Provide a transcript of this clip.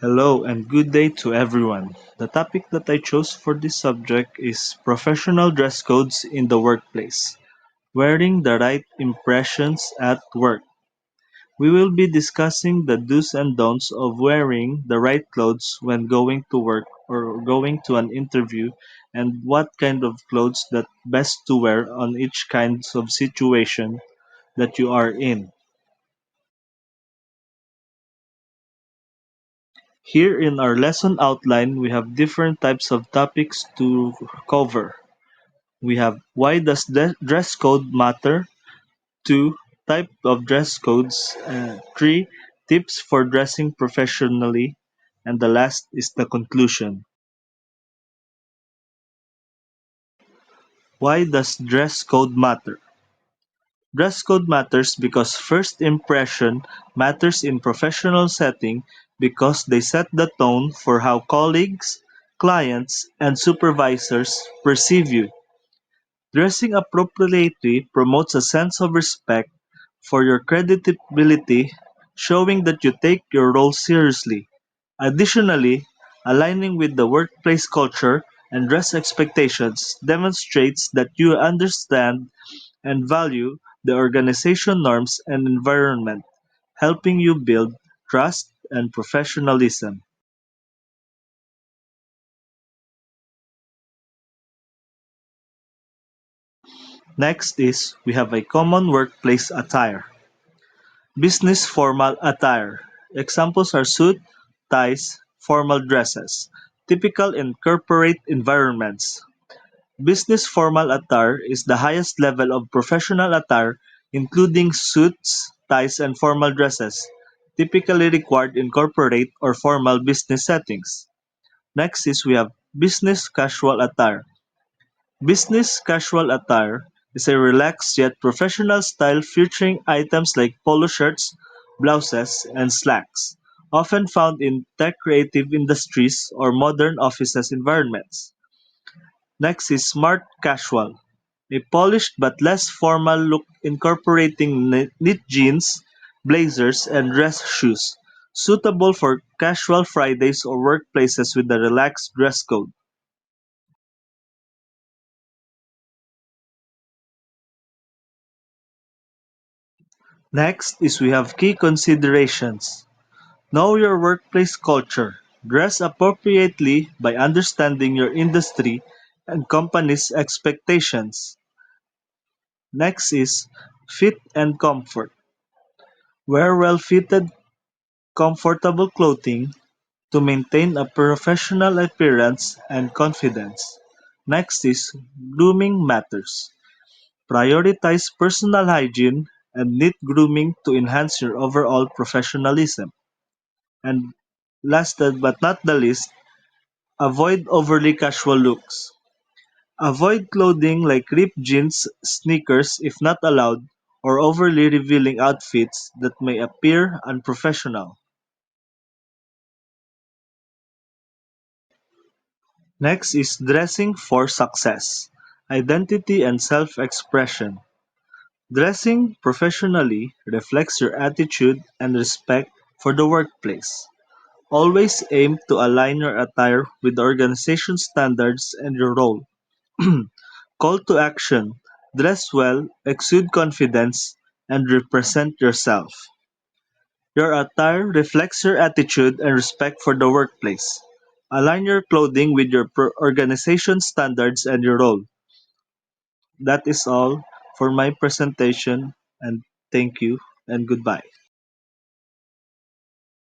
Hello and good day to everyone. The topic that I chose for this subject is professional dress codes in the workplace. Wearing the right impressions at work. We will be discussing the do's and don'ts of wearing the right clothes when going to work or going to an interview and what kind of clothes that best to wear on each kinds of situation that you are in. Here in our lesson outline, we have different types of topics to cover. We have why does dress code matter? 2. Type of dress codes. 3. Tips for dressing professionally. And the last is the conclusion. Why does dress code matter? Dress code matters because first impression matters in professional setting because they set the tone for how colleagues, clients, and supervisors perceive you. Dressing appropriately promotes a sense of respect for your credibility, showing that you take your role seriously. Additionally, aligning with the workplace culture and dress expectations demonstrates that you understand and value the organization norms and environment, helping you build trust and professionalism. Next is we have a common workplace attire. Business formal attire. Examples are suit, ties, formal dresses, typical in corporate environments. Business formal attire is the highest level of professional attire, including suits, ties, and formal dresses, typically required in corporate or formal business settings. Next is we have business casual attire. Business casual attire is a relaxed yet professional style featuring items like polo shirts, blouses, and slacks, often found in tech creative industries or modern offices environments. Next is smart casual, a polished but less formal look incorporating knit jeans, blazers, and dress shoes, suitable for casual Fridays or workplaces with a relaxed dress code. Next is we have key considerations. Know your workplace culture. Dress appropriately by understanding your industry and company's expectations. Next is fit and comfort. Wear well-fitted, comfortable clothing to maintain a professional appearance and confidence. Next is grooming matters. Prioritize personal hygiene and neat grooming to enhance your overall professionalism. And last but not the least, avoid overly casual looks. Avoid clothing like ripped jeans, sneakers if not allowed, or overly revealing outfits that may appear unprofessional. Next is dressing for success. Identity and self-expression. Dressing professionally reflects your attitude and respect for the workplace. Always aim to align your attire with the organization's standards and your role. Call to action. Dress well, exude confidence, and represent yourself. Your attire reflects your attitude and respect for the workplace. Align your clothing with your organization standards and your role. That is all for my presentation, and thank you and goodbye.